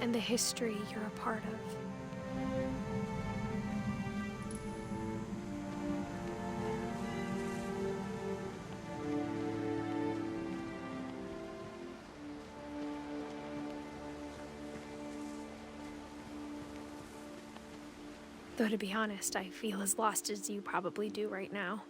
and the history you're a part of. Though to be honest, I feel as lost as you probably do right now.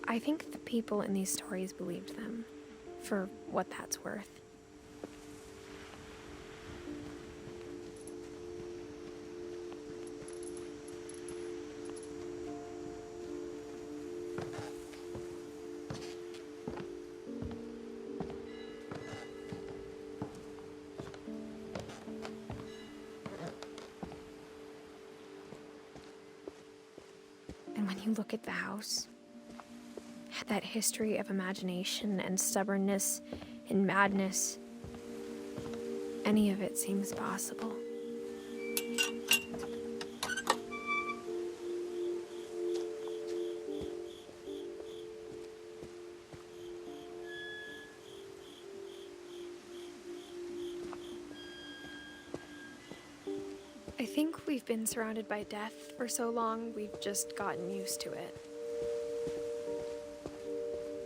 I think the people in these stories believed them, for what that's worth. And when you look at the house, that history of imagination and stubbornness and madness, any of it seems possible. I think we've been surrounded by death for so long, we've just gotten used to it.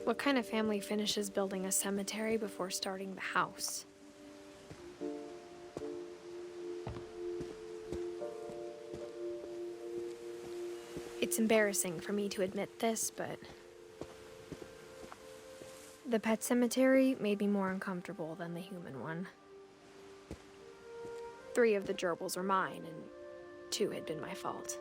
What kind of family finishes building a cemetery before starting the house? It's embarrassing for me to admit this, but the pet cemetery made me more uncomfortable than the human one. 3 of the gerbils were mine, and 2 had been my fault.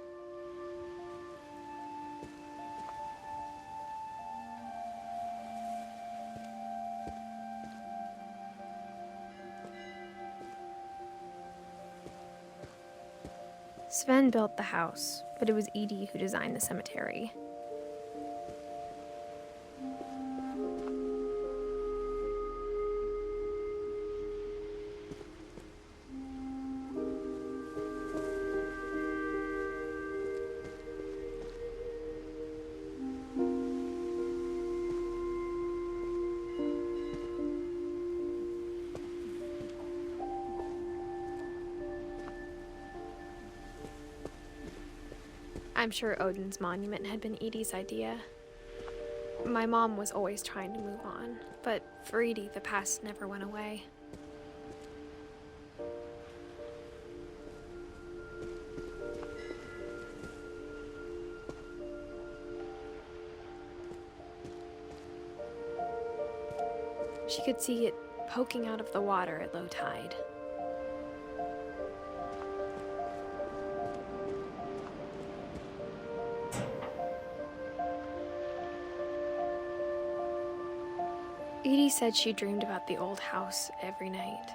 Sven built the house, but it was Edie who designed the cemetery. I'm sure Odin's monument had been Edie's idea. My mom was always trying to move on, but for Edie, the past never went away. She could see it poking out of the water at low tide. Edie said she dreamed about the old house every night.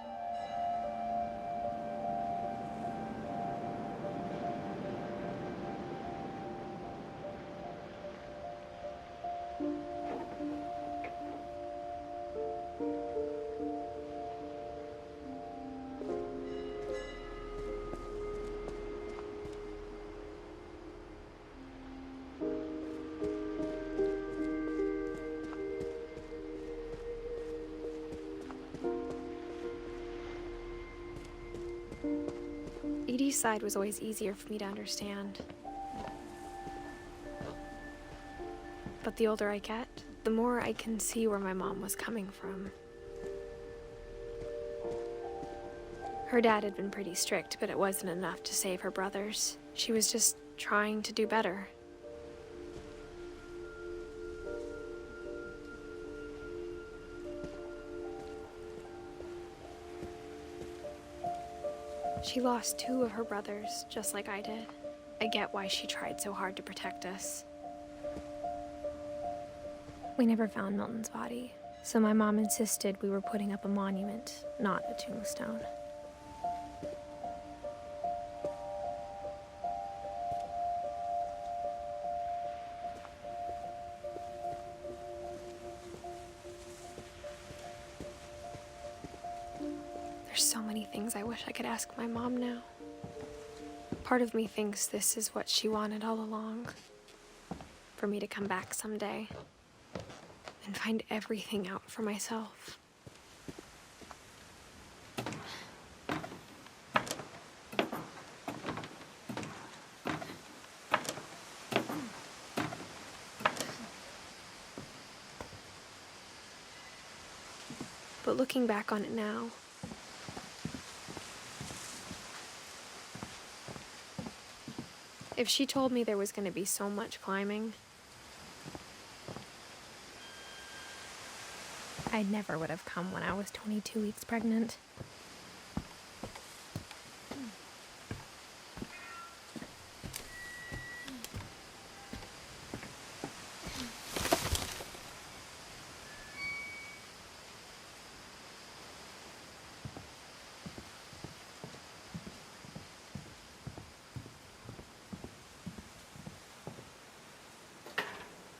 Edie's side was always easier for me to understand. But the older I get, the more I can see where my mom was coming from. Her dad had been pretty strict, but it wasn't enough to save her brothers. She was just trying to do better. She lost 2 of her brothers, just like I did. I get why she tried so hard to protect us. We never found Milton's body, so my mom insisted we were putting up a monument, not a tombstone. There's so many things I wish I could ask my mom now. Part of me thinks this is what she wanted all along. For me to come back someday and find everything out for myself. But looking back on it now, if she told me there was going to be so much climbing, I never would have come when I was 22 weeks pregnant.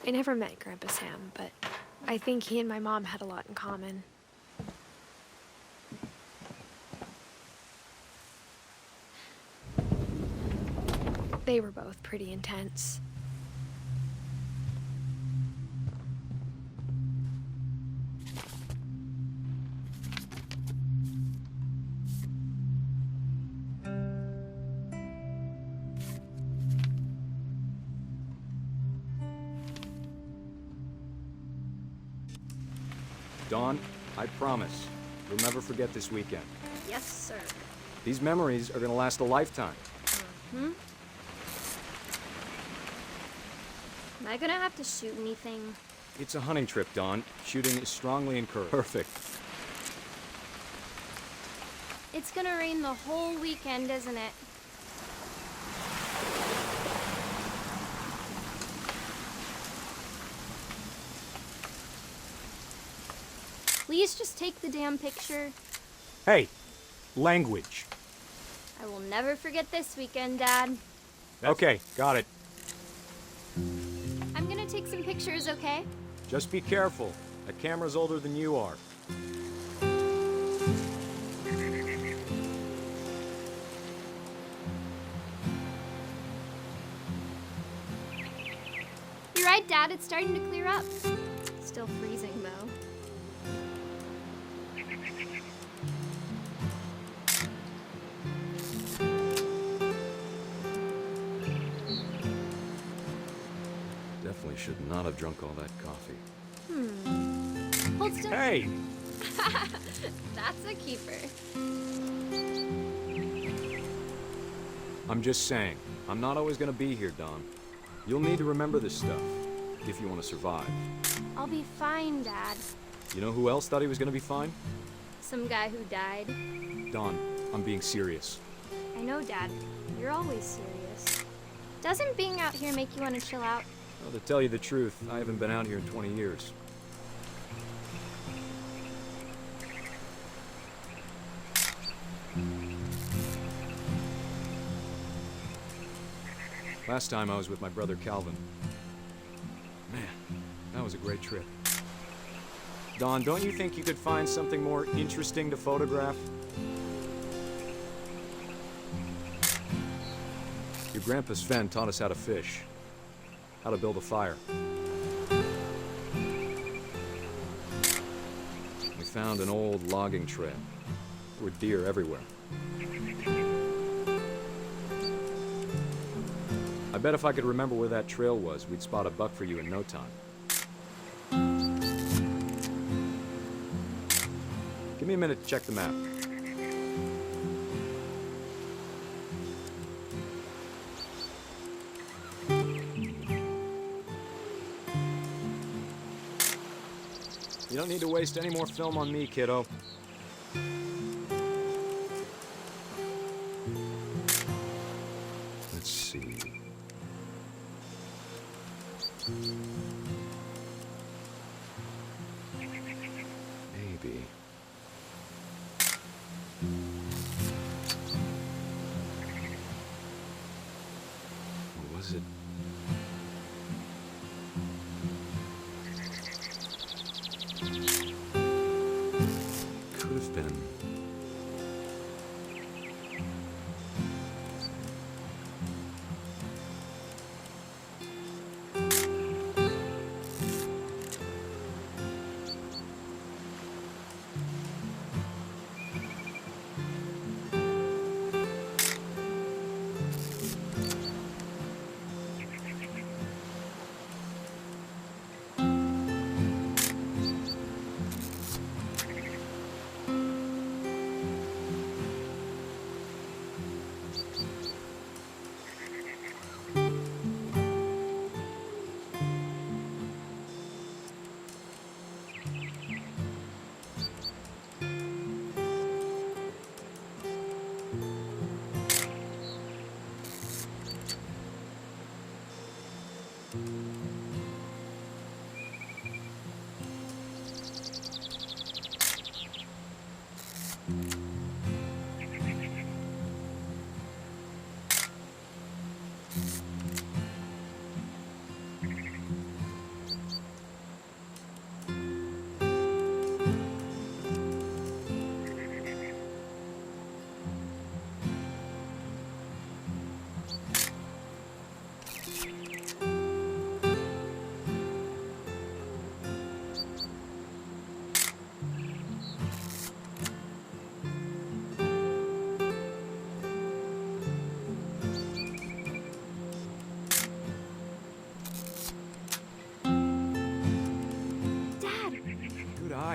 I never met Grandpa Sam, but I think he and my mom had a lot in common. They were both pretty intense. Dawn, I promise, you'll never forget this weekend. Yes, sir. These memories are gonna last a lifetime. Am I gonna have to shoot anything? It's a hunting trip, Dawn. Shooting is strongly encouraged. Perfect. It's gonna rain the whole weekend, isn't it? Please just take the damn picture. Hey, language. I will never forget this weekend, Dad. Okay, got it. I'm gonna take some pictures, okay? Just be careful. That camera's older than you are. You're right, Dad. It's starting to clear up. Still freezing, though. Definitely should not have drunk all that coffee. Hold still. Hey! That's a keeper. I'm just saying, I'm not always gonna be here, Dawn. You'll need to remember this stuff, if you want to survive. I'll be fine, Dad. You know who else thought he was gonna be fine? Some guy who died. Dawn, I'm being serious. I know, Dad. You're always serious. Doesn't being out here make you want to chill out? Well, to tell you the truth, I haven't been out here in 20 years. Last time I was with my brother Calvin. Man, that was a great trip. Dawn, don't you think you could find something more interesting to photograph? Your grandpa Sven taught us how to fish, how to build a fire. We found an old logging trail. There were deer everywhere. I bet if I could remember where that trail was, we'd spot a buck for you in no time. Give me a minute to check the map. You don't need to waste any more film on me, kiddo. Let's see. Maybe. Or was it? Could have been.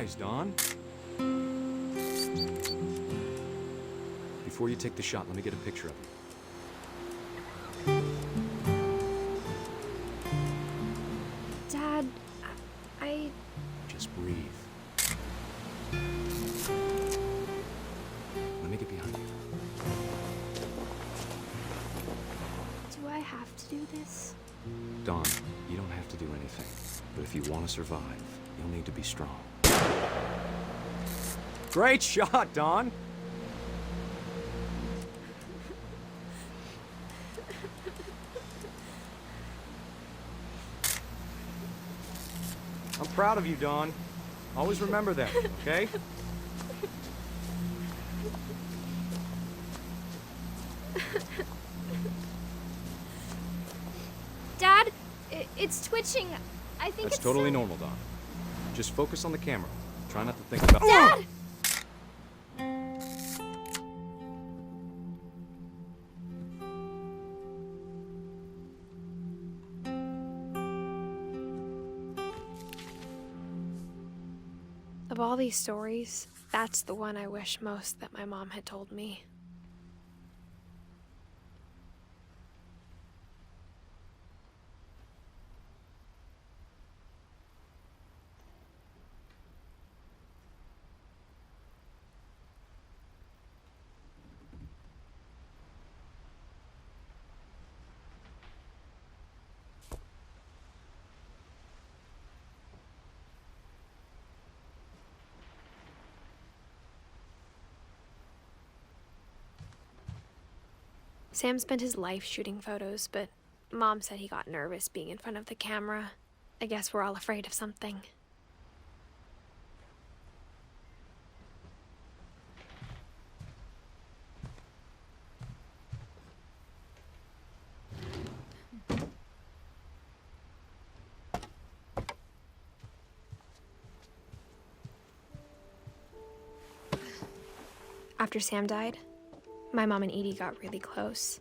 eyes, Dawn. Before you take the shot, let me get a picture of you. Dad, I... Just breathe. Let me get behind you. Do I have to do this? Dawn, you don't have to do anything. But if you want to survive, you'll need to be strong. Great shot, Dawn! I'm proud of you, Dawn. Always remember that, okay? Dad, it's twitching. I think That's it's totally normal, Dawn. Just focus on the camera. Try not to think about— Dad! Of all these stories, that's the one I wish most that my mom had told me. Sam spent his life shooting photos, but Mom said he got nervous being in front of the camera. I guess we're all afraid of something. After Sam died, my mom and Edie got really close.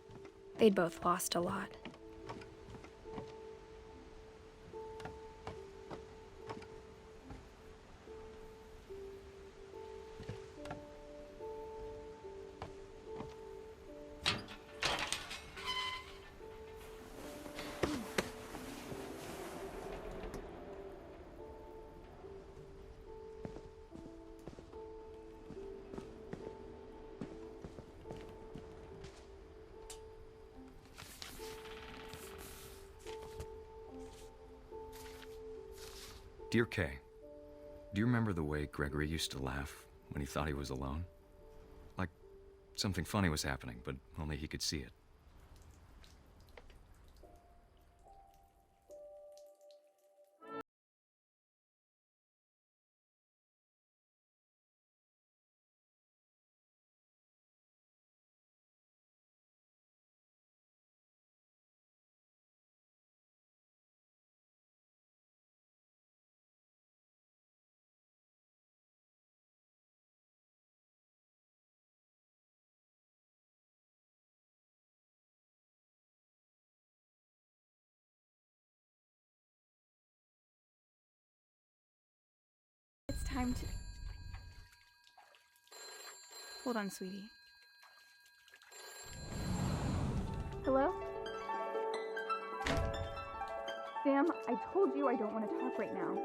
They'd both lost a lot. Dear Kay, do you remember the way Gregory used to laugh when he thought he was alone? Like something funny was happening, but only he could see it. It's time to... Hold on, sweetie. Hello? Sam, I told you I don't want to talk right now.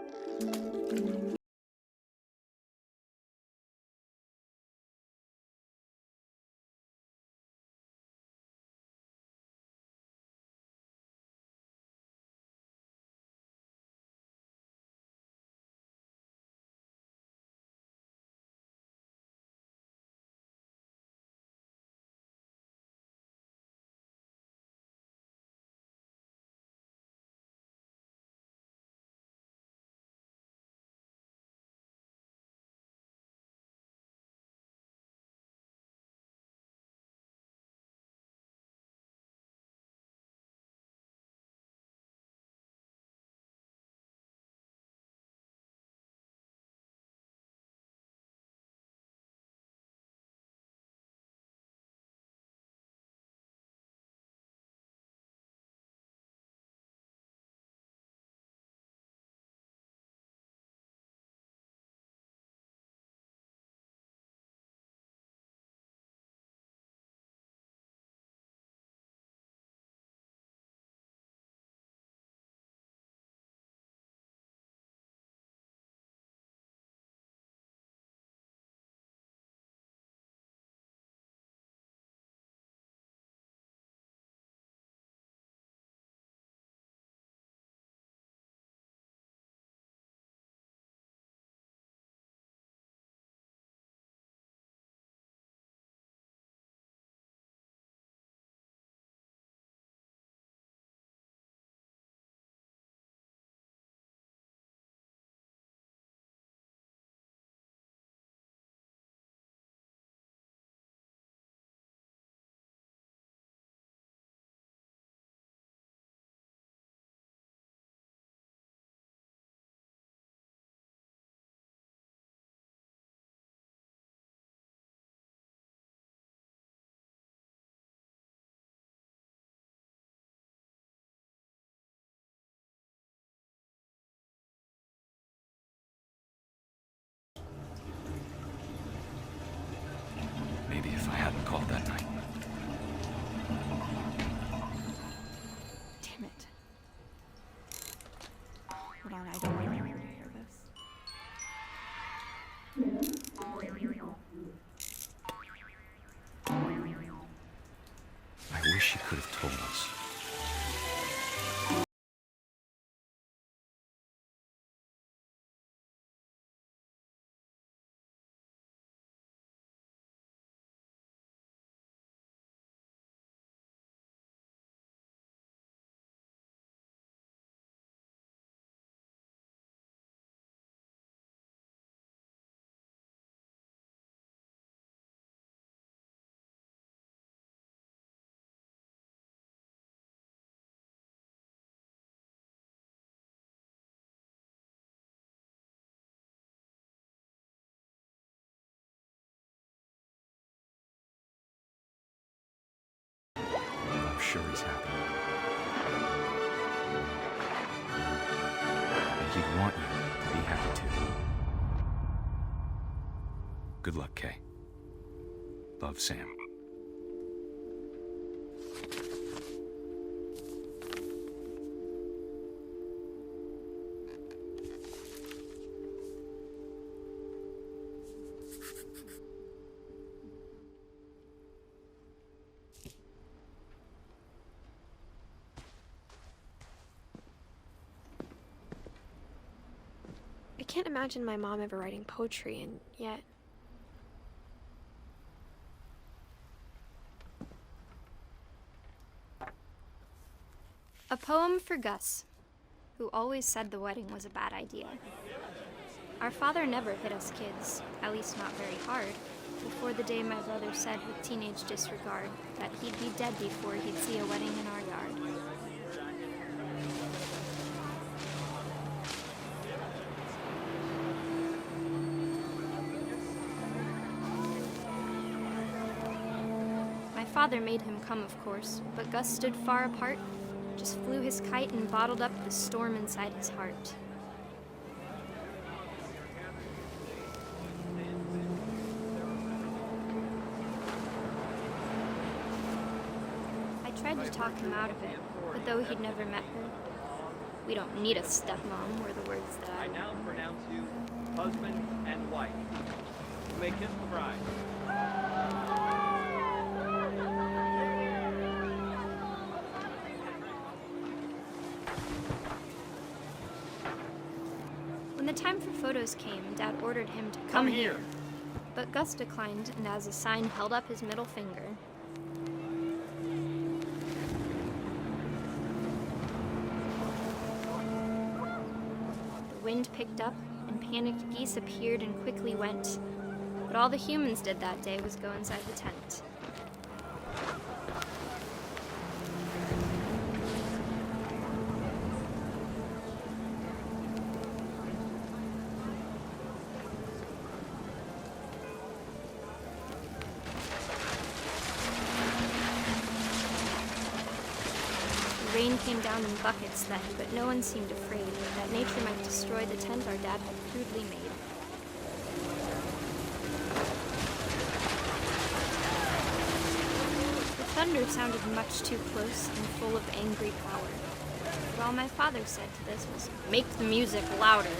called that night. Damn it. Hold on, I don't want her to hear this. I wish she could have told us. I'm sure he's happy. And he'd want you to be happy too. Good luck, Kay. Love, Sam. I can't imagine my mom ever writing poetry, and yet... A poem for Gus, who always said the wedding was a bad idea. Our father never hit us kids, at least not very hard, before the day my brother said with teenage disregard that he'd be dead before he'd see a wedding in our yard. My father made him come, of course, but Gus stood far apart, just flew his kite and bottled up the storm inside his heart. I tried to talk him out of it, but though he'd never met her, "We don't need a stepmom," were the words that I now pronounce you husband and wife. You may kiss the bride. When the time for photos came, Dad ordered him to come here. But Gus declined, and as a sign held up his middle finger. The wind picked up, and panicked geese appeared and quickly went. But all the humans did that day was go inside the tent. The rain came down in buckets then, but no one seemed afraid that nature might destroy the tent our dad had crudely made. The thunder sounded much too close and full of angry power. But all my father said to this was, "Make the music louder."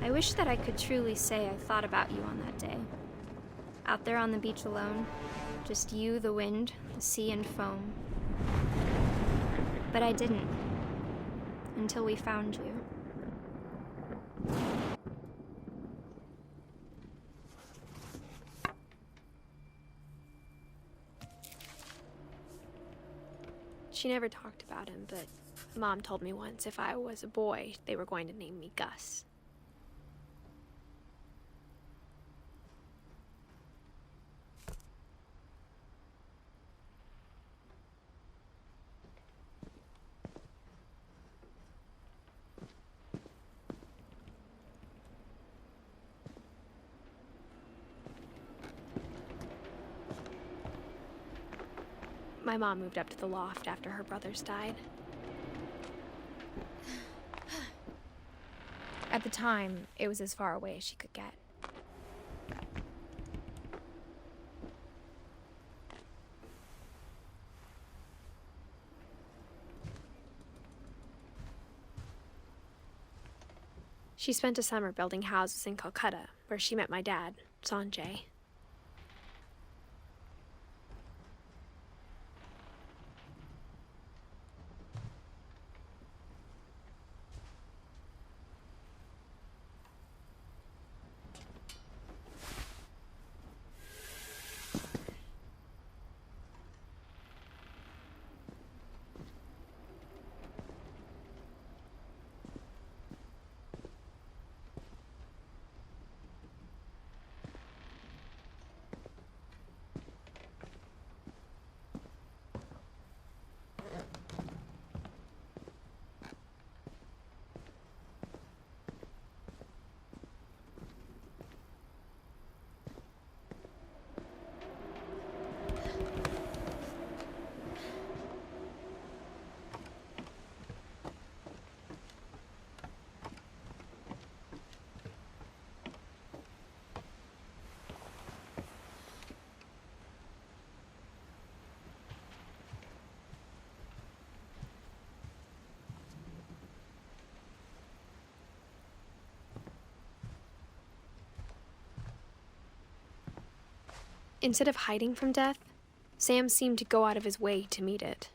I wish that I could truly say I thought about you on that day. Out there on the beach alone, just you, the wind, the sea, and foam. But I didn't, until we found you. She never talked about him, but Mom told me once if I was a boy, they were going to name me Gus. My mom moved up to the loft after her brothers died. At the time, it was as far away as she could get. She spent a summer building houses in Calcutta, where she met my dad, Sanjay. Instead of hiding from death, Sam seemed to go out of his way to meet it.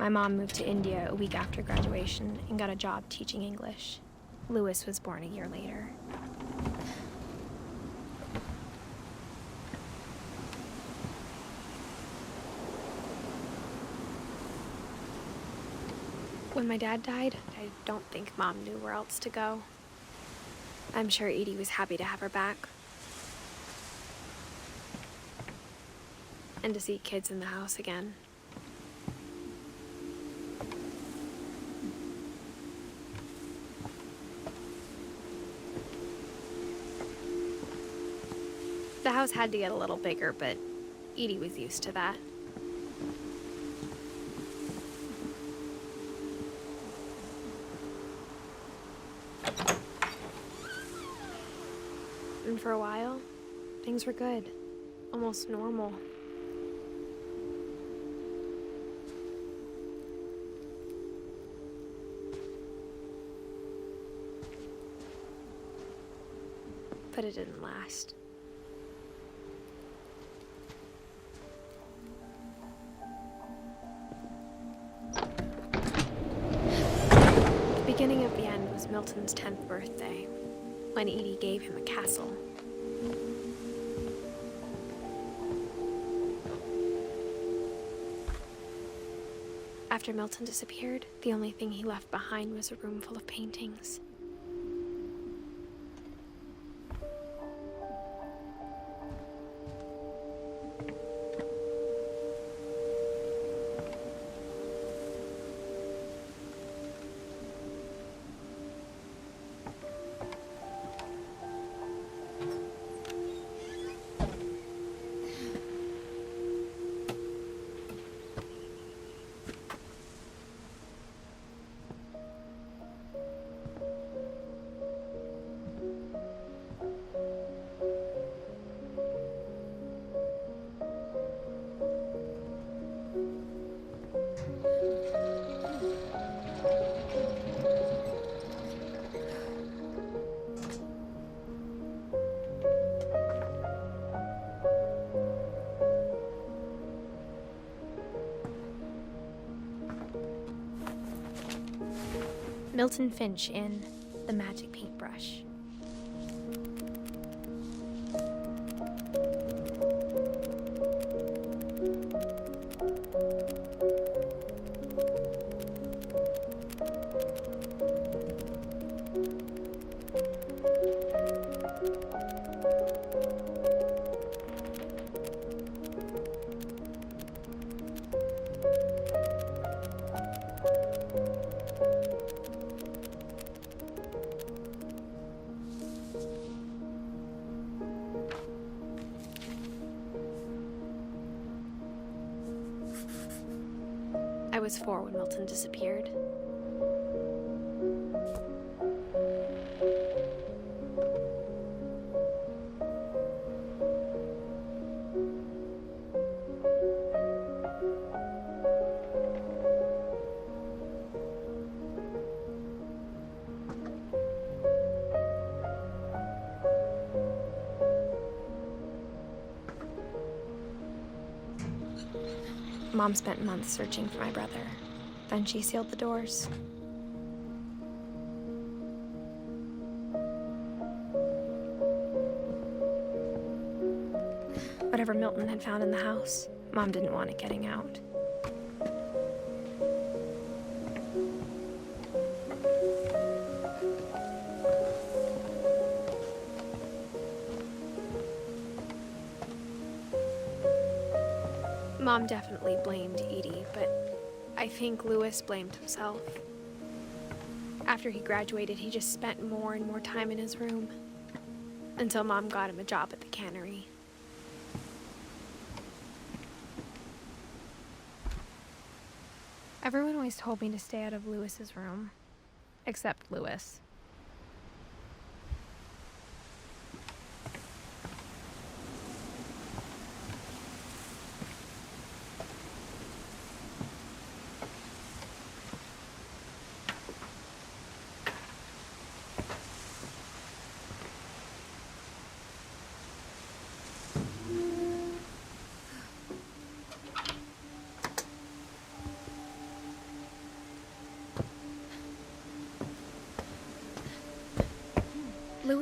My mom moved to India a week after graduation and got a job teaching English. Lewis was born a year later. When my dad died, I don't think Mom knew where else to go. I'm sure Edie was happy to have her back. And to see kids in the house again. The house had to get a little bigger, but Edie was used to that. And for a while, things were good. Almost normal. But it didn't last. The beginning of the end was Milton's 10th birthday, when Edie gave him a castle. After Milton disappeared, the only thing he left behind was a room full of paintings. Milton Finch in The Magic Paintbrush. I was 4 when Milton disappeared. Mom spent months searching for my brother. Then she sealed the doors. Whatever Milton had found in the house, Mom didn't want it getting out. Mom definitely blamed Edie, but I think Lewis blamed himself. After he graduated, he just spent more and more time in his room, until Mom got him a job at the cannery. Everyone always told me to stay out of Lewis's room, except Lewis.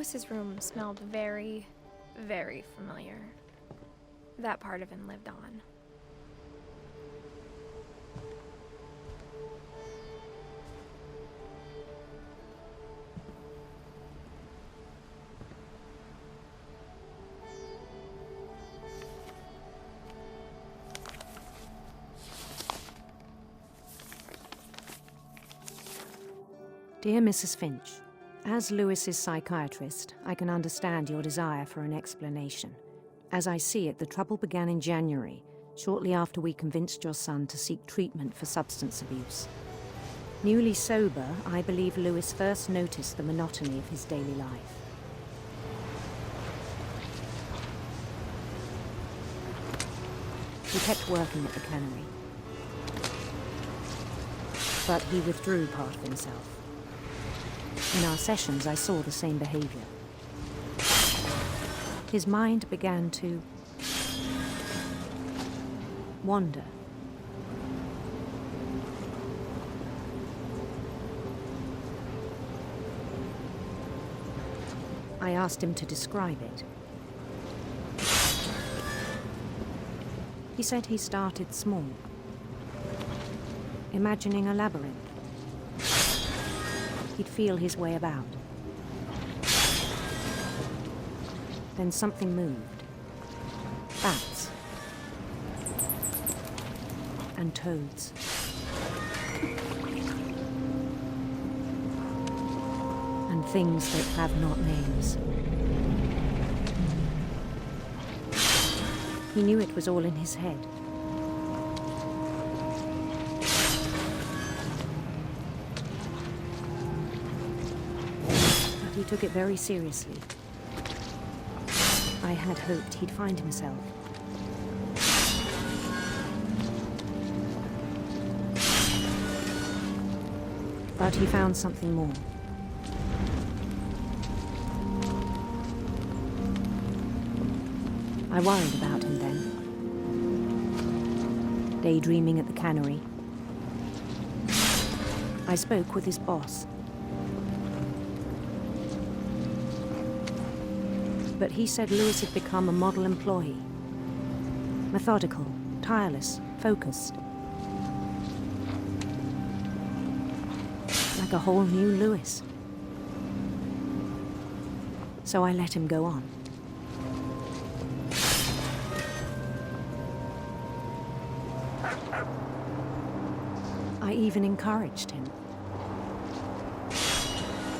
Lewis's room smelled very, very familiar. That part of him lived on. Dear Mrs. Finch, as Lewis's psychiatrist, I can understand your desire for an explanation. As I see it, the trouble began in January, shortly after we convinced your son to seek treatment for substance abuse. Newly sober, I believe Lewis first noticed the monotony of his daily life. He kept working at the cannery, but he withdrew part of himself. In our sessions, I saw the same behavior. His mind began to wander. I asked him to describe it. He said he started small, imagining a labyrinth. He'd feel his way about. Then something moved. Bats. And toads. And things that have not names. He knew it was all in his head. He took it very seriously. I had hoped he'd find himself. But he found something more. I worried about him then. Daydreaming at the cannery. I spoke with his boss. But he said Lewis had become a model employee. Methodical, tireless, focused. Like a whole new Lewis. So I let him go on. I even encouraged him.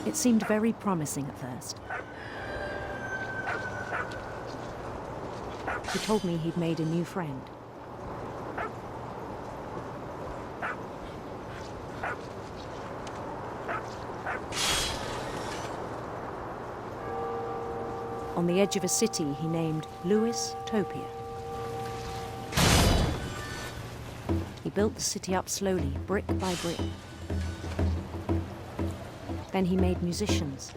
It seemed very promising at first. He told me he'd made a new friend. On the edge of a city he named Lewis Topia. He built the city up slowly, brick by brick. Then he made musicians.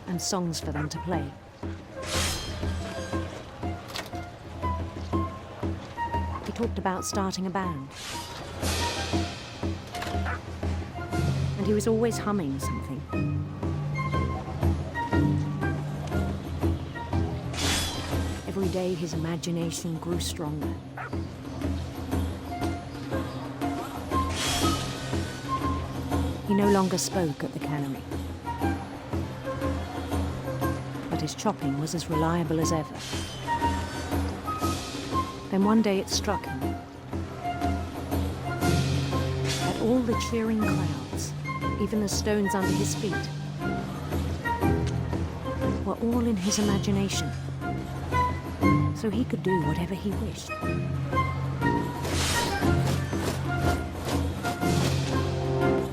And songs for them to play. He talked about starting a band. And he was always humming something. Every day his imagination grew stronger. He no longer spoke at the cannery. But his chopping was as reliable as ever. Then one day it struck him that all the cheering crowds, even the stones under his feet, were all in his imagination, so he could do whatever he wished.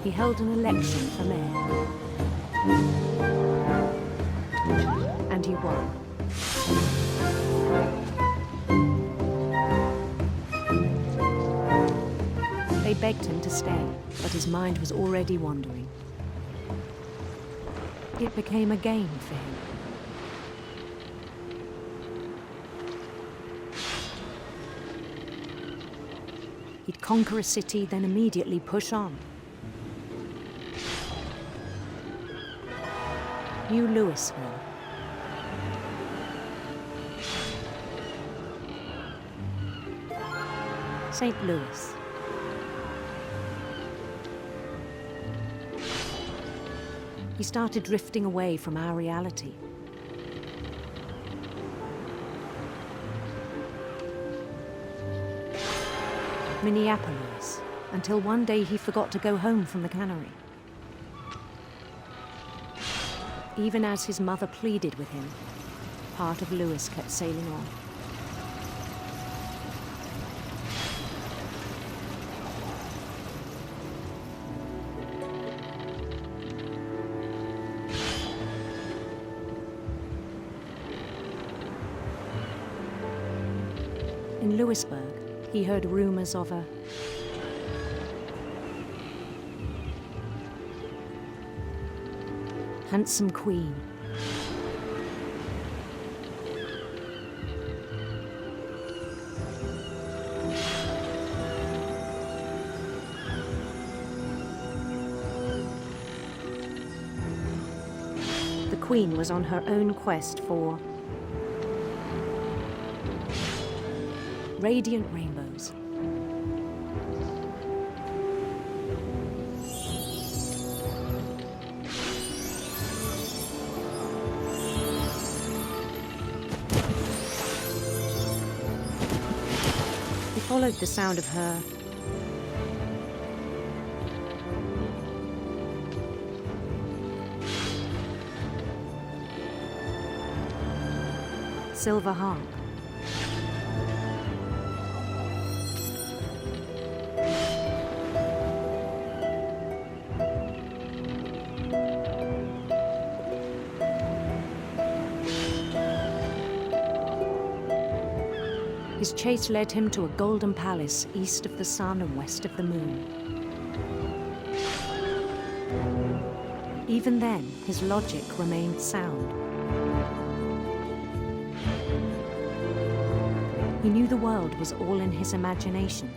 He held an election for mayor, and he won. They begged him to stay, but his mind was already wandering. It became a game for him. He'd conquer a city, then immediately push on. New Louisville. St. Louis. He started drifting away from our reality. Minneapolis, until one day he forgot to go home from the cannery. Even as his mother pleaded with him, part of Louis kept sailing on. In Louisburg, he heard rumors of a handsome queen. The queen was on her own quest for radiant rainbows. He followed the sound of her silver harp. His chase led him to a golden palace east of the sun and west of the moon. Even then, his logic remained sound. He knew the world was all in his imagination.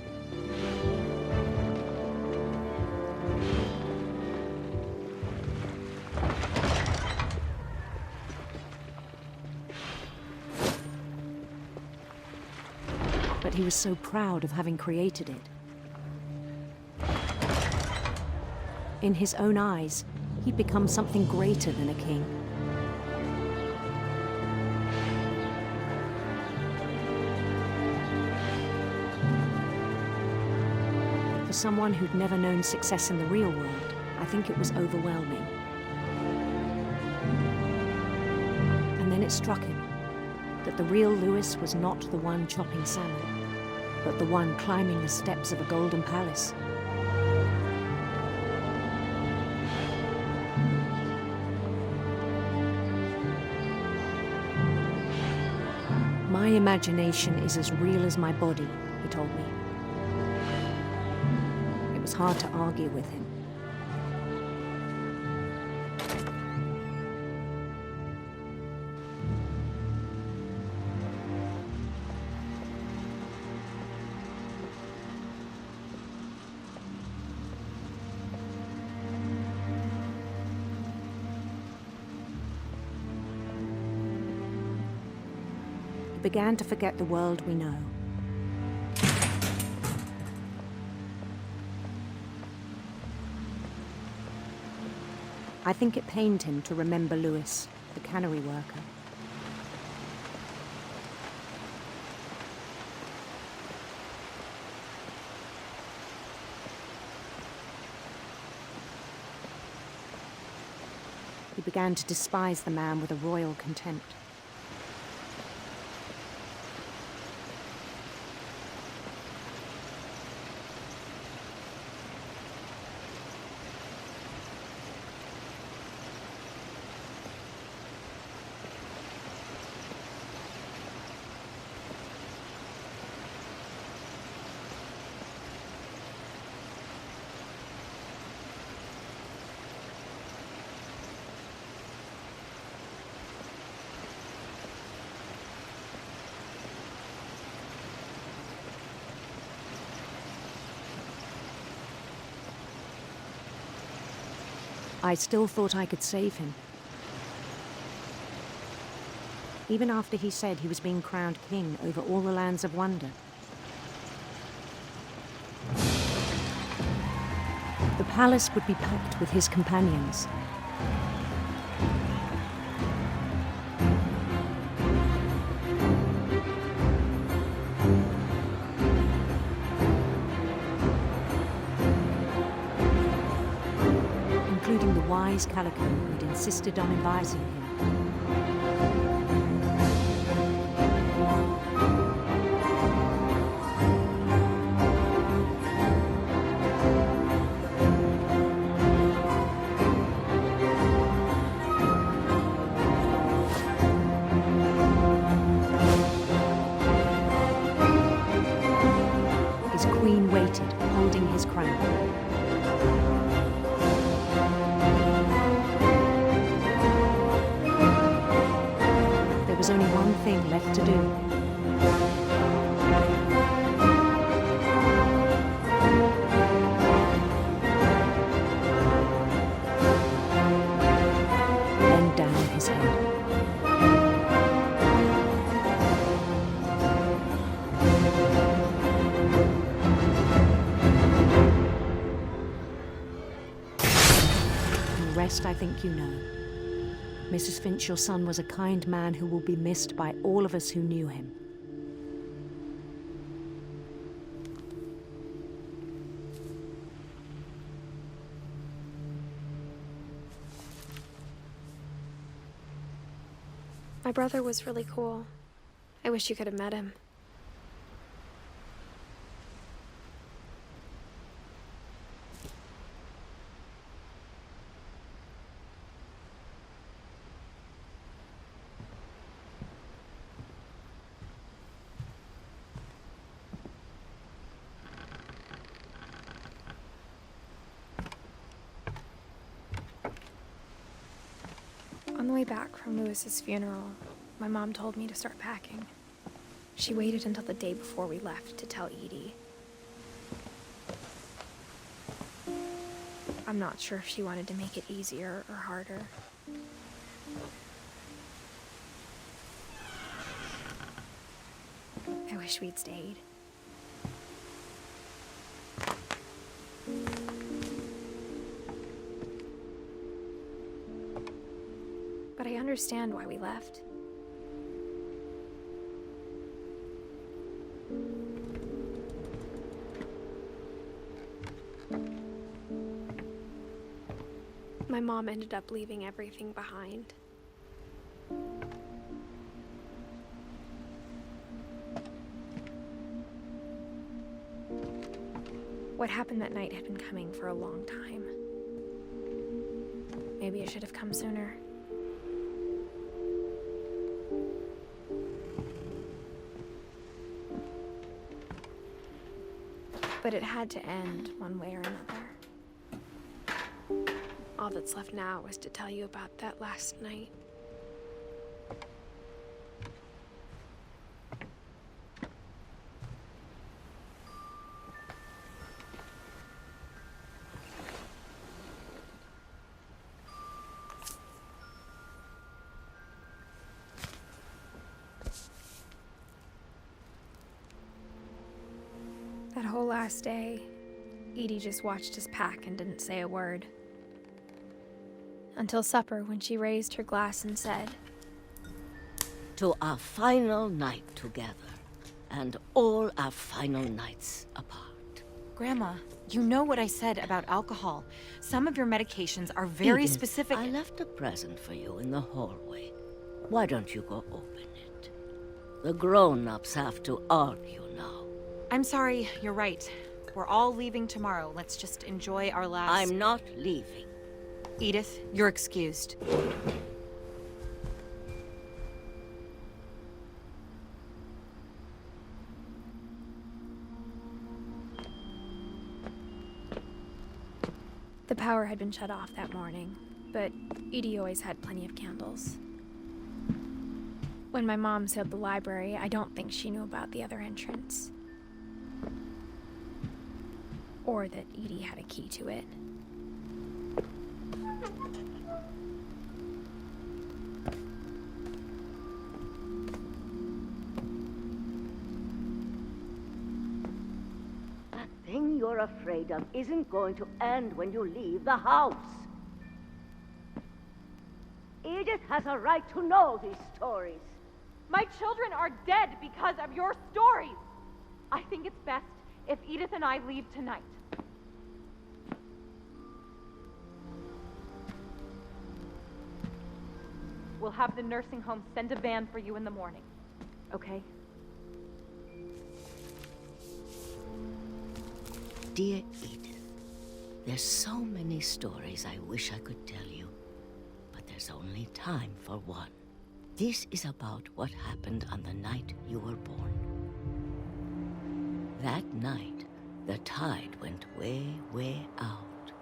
But he was so proud of having created it. In his own eyes, he'd become something greater than a king. For someone who'd never known success in the real world, I think it was overwhelming. And then it struck him that the real Louis was not the one chopping salmon, but the one climbing the steps of a golden palace. My imagination is as real as my body, he told me. It was hard to argue with him. Began to forget the world we know. I think it pained him to remember Louis, the cannery worker. He began to despise the man with a royal contempt. I still thought I could save him. Even after he said he was being crowned king over all the lands of wonder. The palace would be packed with his companions. Including the wise Calico who'd insisted on advising him. His queen waited, holding his crown. There was only one thing left to do. Bend down his head. The rest I think you know. Mrs. Finch, your son was a kind man who will be missed by all of us who knew him. My brother was really cool. I wish you could have met him. On the way back from Lewis's funeral, my mom told me to start packing. She waited until the day before we left to tell Edie. I'm not sure if she wanted to make it easier or harder. I wish we'd stayed. But I understand why we left. My mom ended up leaving everything behind. What happened that night had been coming for a long time. Maybe it should have come sooner. But it had to end one way or another. All that's left now is to tell you about that last night. That whole last day, Edie just watched us pack and didn't say a word. Until supper, when she raised her glass and said, "To our final night together, and all our final nights apart." Grandma, you know what I said about alcohol. Some of your medications are very Edith, specific. I left a present for you in the hallway. Why don't you go open it? The grown-ups have to argue now. I'm sorry, you're right. We're all leaving tomorrow. Let's just enjoy our last... I'm not leaving. Edith, you're excused. the power had been shut off that morning, but Edie always had plenty of candles. When my mom sealed the library, I don't think she knew about the other entrance. Or that Edie had a key to it. thing you're afraid of isn't going to end when you leave the house. Edith has a right to know these stories. My children are dead because of your stories. I think it's best if Edith and I leave tonight. We'll have the nursing home send a van for you in the morning, okay? Dear Edith, there's so many stories I wish I could tell you, but there's only time for one. This is about what happened on the night you were born. That night, the tide went way, way out.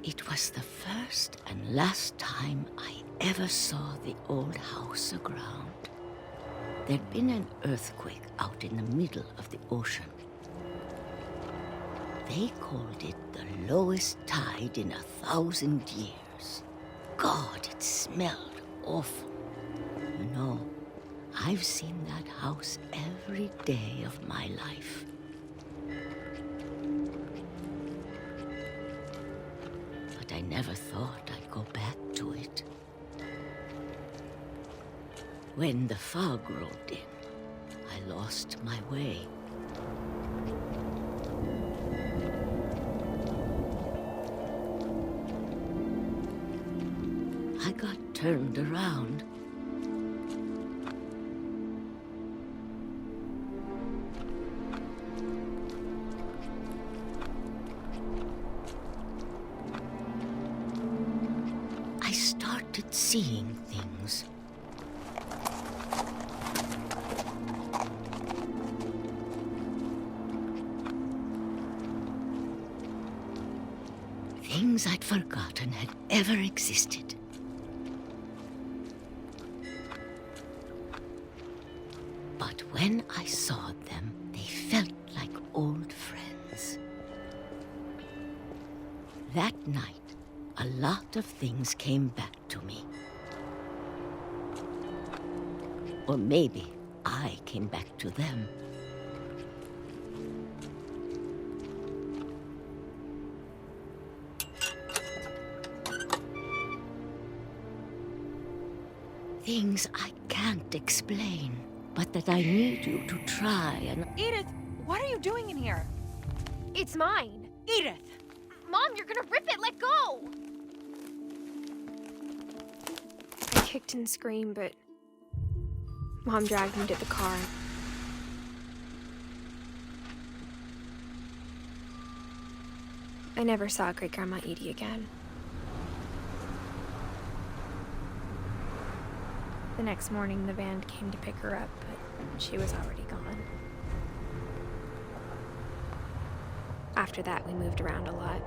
It was the first and last time I ever saw the old house aground. There'd been an earthquake out in the middle of the ocean. They called it the lowest tide in 1,000 years. God, it smelled awful. You know, I've seen that house every day of my life. But I never thought I'd go back to it. When the fog rolled in, I lost my way. I got turned around. I started seeing things. Things I'd forgotten had ever existed. But when I saw them, they felt like old friends. That night, a lot of things came back to me. Or maybe I came back to them. Things I can't explain, but that I need you to try and... Edith, what are you doing in here? It's mine. Edith! Mom, you're gonna rip it! Let go! I kicked and screamed, but Mom dragged me to the car. I never saw Great-Grandma Edie again. The next morning, the van came to pick her up, but she was already gone. After that, we moved around a lot.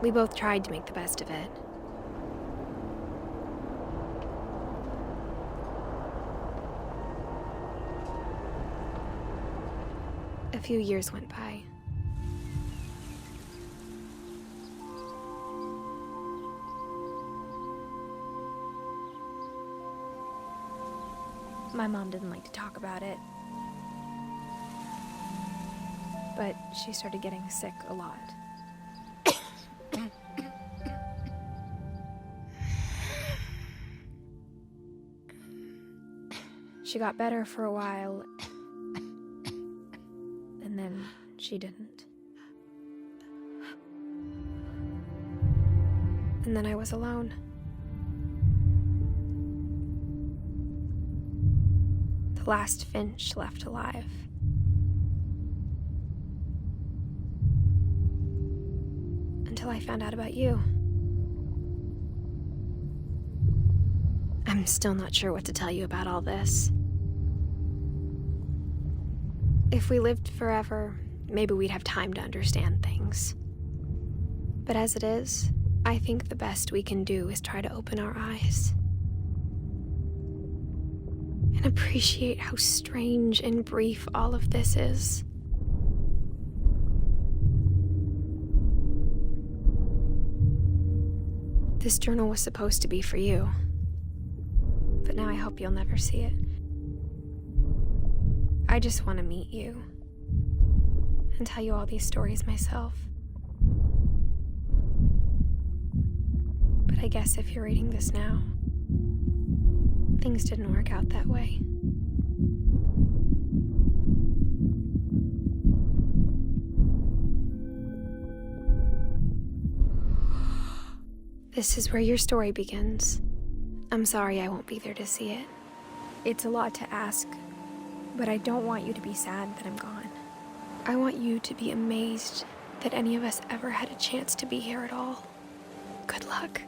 We both tried to make the best of it. A few years went by. My mom didn't like to talk about it, but she started getting sick a lot. She got better for a while, and then she didn't. And then I was alone. The last Finch left alive. Until I found out about you. I'm still not sure what to tell you about all this. If we lived forever, maybe we'd have time to understand things. But as it is, I think the best we can do is try to open our eyes. and appreciate how strange and brief all of this is. This journal was supposed to be for you, but now I hope you'll never see it. I just want to meet you and tell you all these stories myself. But I guess if you're reading this now, things didn't work out that way. This is where your story begins. I'm sorry I won't be there to see it. It's a lot to ask, but I don't want you to be sad that I'm gone. I want you to be amazed that any of us ever had a chance to be here at all. Good luck.